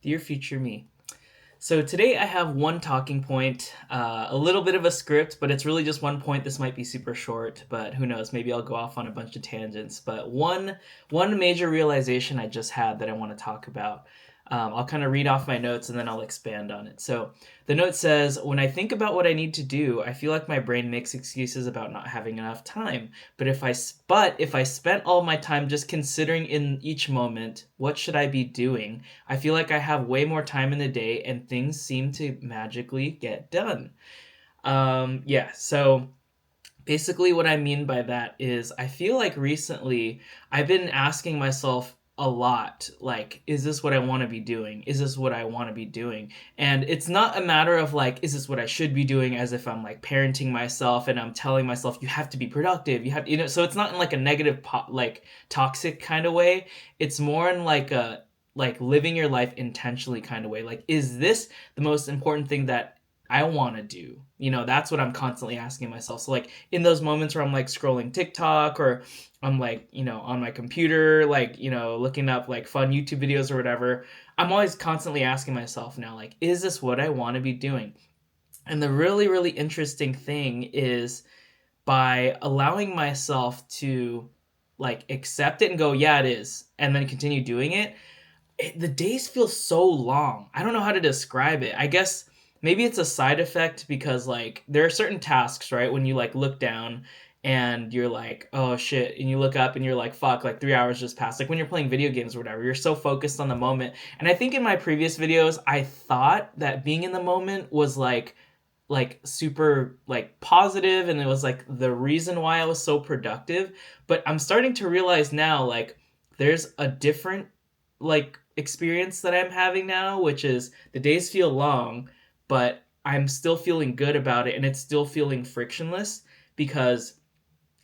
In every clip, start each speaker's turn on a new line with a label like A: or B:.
A: Dear future me. So today I have one talking point, a little bit of a script, but it's really just one point. This might be super short, but who knows? Maybe I'll go off on a bunch of tangents. But one major realization I just had that I want to talk about. I'll kind of read off my notes and then I'll expand on it. So the note says, when I think about what I need to do, I feel like my brain makes excuses about not having enough time. But if I spent all my time just considering in each moment, what should I be doing? I feel like I have way more time in the day and things seem to magically get done. So basically, what I mean by that is I feel like recently I've been asking myself a lot, like, is this what I want to be doing? Is this what I want to be doing? And it's not a matter of like, is this what I should be doing, as if I'm like parenting myself and I'm telling myself, you have to be productive. So it's not in like a negative, like toxic kind of way. It's more in like a, like living your life intentionally kind of way. Like, is this the most important thing that I want to do? That's what I'm constantly asking myself. So like in those moments where I'm like scrolling TikTok or I'm like, on my computer, like, looking up like fun YouTube videos or whatever, I'm always constantly asking myself now, like, is this what I want to be doing? And the really, really interesting thing is by allowing myself to like accept it and go, yeah, it is, and then continue doing it, the days feel so long. I don't know how to describe it. I guess maybe it's a side effect because like there are certain tasks, right? When you like look down and you're like, oh shit, and you look up and you're like, fuck, like 3 hours just passed. Like when you're playing video games or whatever, you're so focused on the moment. And I think in my previous videos, I thought that being in the moment was like super like positive and it was like the reason why I was so productive. But I'm starting to realize now, like, there's a different like experience that I'm having now, which is the days feel long, but I'm still feeling good about it and it's still feeling frictionless because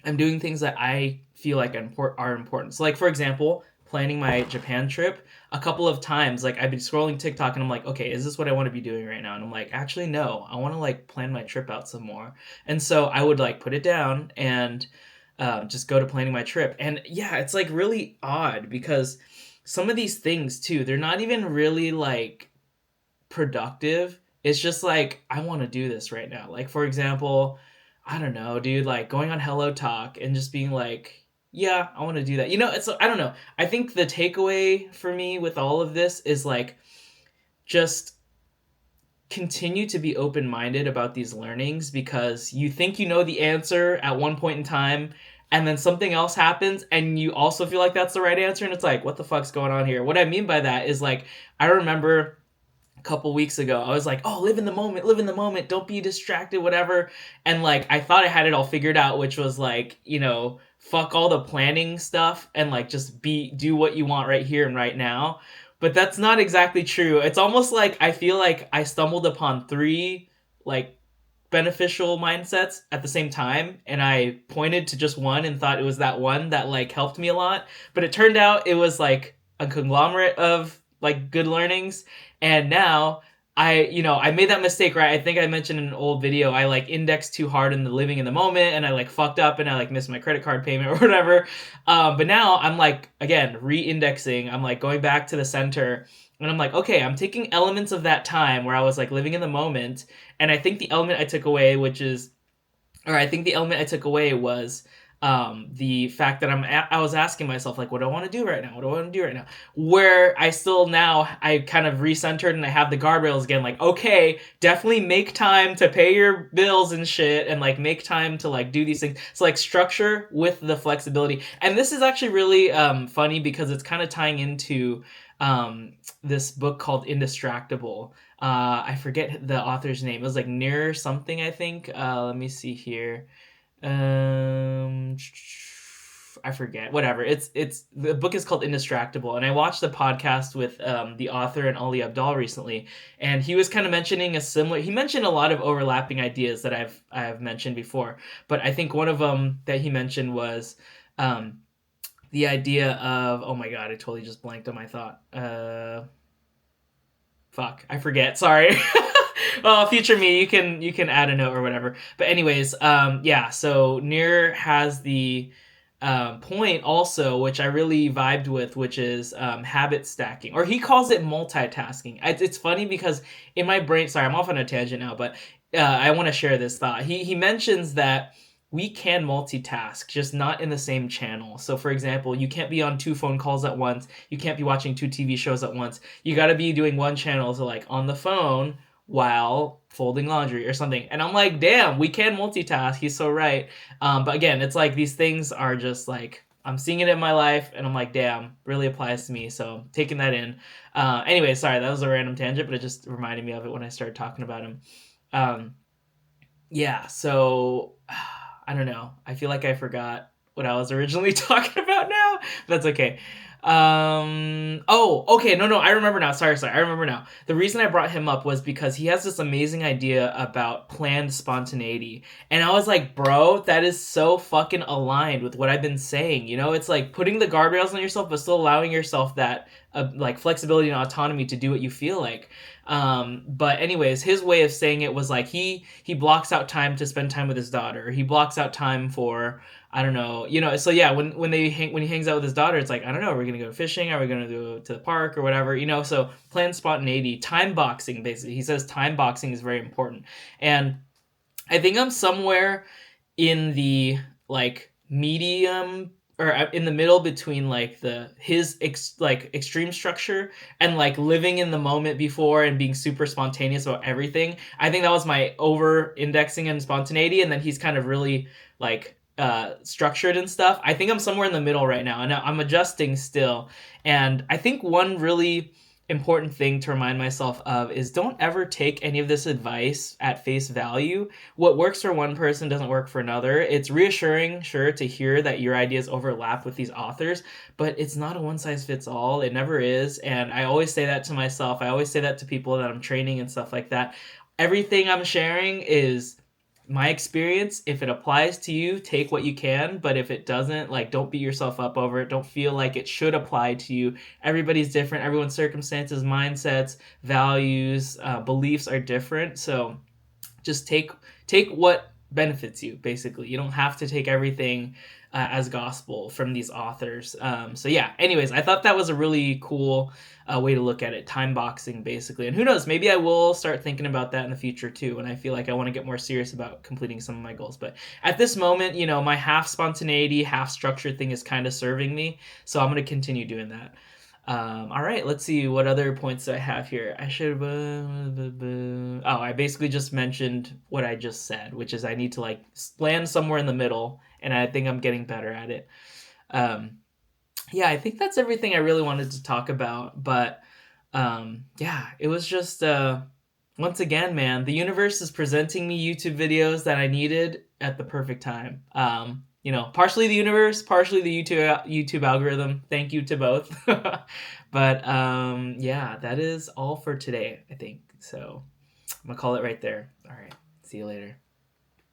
A: I'm doing things that I feel like are important. So, like, for example, planning my Japan trip, a couple of times, like, I've been scrolling TikTok and I'm like, okay, is this what I want to be doing right now? And I'm like, actually, no, I want to, like, plan my trip out some more. And so I would, like, put it down and just go to planning my trip. And yeah, it's, like, really odd because some of these things, too, they're not even really, like, productive. It's just like, I want to do this right now. Like, for example, I don't know, dude, like going on Hello Talk and just being like, yeah, I want to do that. It's, I don't know. I think the takeaway for me with all of this is like, just continue to be open minded about these learnings because you think you know the answer at one point in time. And then something else happens, and you also feel like that's the right answer. And it's like, what the fuck's going on here? What I mean by that is like, I remember couple weeks ago I was like, oh, live in the moment, don't be distracted, whatever. And like I thought I had it all figured out, which was like, fuck all the planning stuff and like just do what you want right here and right now. But that's not exactly true. It's almost like I feel like I stumbled upon three like beneficial mindsets at the same time, and I pointed to just one and thought it was that one that like helped me a lot, but it turned out it was like a conglomerate of like good learnings. And now I made that mistake, right? I think I mentioned in an old video, I like indexed too hard in the living in the moment and I like fucked up and I like missed my credit card payment or whatever. But now I'm like, again, re-indexing. I'm like going back to the center and I'm like, okay, I'm taking elements of that time where I was like living in the moment. And I think the element I took away, was the fact that I was asking myself, like, what do I want to do right now? What do I want to do right now? Where I kind of recentered and I have the guardrails again, like, okay, definitely make time to pay your bills and shit and like make time to like do these things. So like structure with the flexibility. And this is actually really funny because it's kind of tying into this book called Indistractable. I forget the author's name. It was like near something, I think. Let me see here. Um, I forget. Whatever. It's the book is called Indistractable, and I watched the podcast with the author and Ali Abdal recently, and he was kind of mentioning a similar. He mentioned a lot of overlapping ideas that I've mentioned before, but I think one of them that he mentioned was the idea of, oh my god, I totally just blanked on my thought. Fuck, I forget. Sorry. Well, future me, you can add a note or whatever. But anyways, yeah. So Near has the point also, which I really vibed with, which is habit stacking, or he calls it multitasking. It's funny because in my brain, sorry, I'm off on a tangent now, but I want to share this thought. He mentions that we can multitask, just not in the same channel. So, for example, you can't be on 2 phone calls at once. You can't be watching 2 TV shows at once. You got to be doing one channel, so like on the phone while folding laundry or something. And I'm like, damn, we can multitask. He's so right. But again, it's like these things are just like, I'm seeing it in my life, and I'm like, damn, really applies to me. So taking that in. Anyway, sorry, that was a random tangent, but it just reminded me of it when I started talking about him. Um, yeah, so I don't know. I feel like I forgot what I was originally talking about now. That's okay. Oh, okay. No, I remember now. Sorry. I remember now. The reason I brought him up was because he has this amazing idea about planned spontaneity. And I was like, bro, that is so fucking aligned with what I've been saying. You know, it's like putting the guardrails on yourself, but still allowing yourself that like flexibility and autonomy to do what you feel like. But anyways, his way of saying it was like he blocks out time to spend time with his daughter. He blocks out time for, I don't know, you know. So yeah, when he hangs out with his daughter, it's like, I don't know, are we gonna go fishing? Are we gonna go to the park or whatever? You know. So planned spontaneity, time boxing, basically. He says time boxing is very important, and I think I'm somewhere in the like medium, or in the middle between like like extreme structure and like living in the moment before and being super spontaneous about everything. I think that was my over indexing and spontaneity, and then he's kind of really like structured and stuff. I think I'm somewhere in the middle right now, and I'm adjusting still. And I think one really important thing to remind myself of is don't ever take any of this advice at face value. What works for one person doesn't work for another. It's reassuring, sure, to hear that your ideas overlap with these authors, but it's not a one size fits all. It never is. And I always say that to myself. I always say that to people that I'm training and stuff like that. Everything I'm sharing is my experience. If it applies to you, take what you can, but if it doesn't, like, don't beat yourself up over it. Don't feel like it should apply to you. Everybody's different. Everyone's circumstances, mindsets, values, beliefs are different. So just take what benefits you. Basically, you don't have to take everything as gospel from these authors. So yeah, anyways, I thought that was a really cool way to look at it. Time boxing, basically. And who knows, maybe I will start thinking about that in the future too, when I feel like I want to get more serious about completing some of my goals. But at this moment, you know, my half spontaneity, half structured thing is kind of serving me, so I'm going to continue doing that. All right, let's see what other points I have here. I should. Oh, I basically just mentioned what I just said, which is I need to like land somewhere in the middle, and I think I'm getting better at it. Yeah, I think that's everything I really wanted to talk about. But yeah, it was just once again, man, the universe is presenting me YouTube videos that I needed at the perfect time. You know, partially the universe, partially the YouTube algorithm. Thank you to both. But yeah, that is all for today, I think. So I'm gonna call it right there. All right, see you later.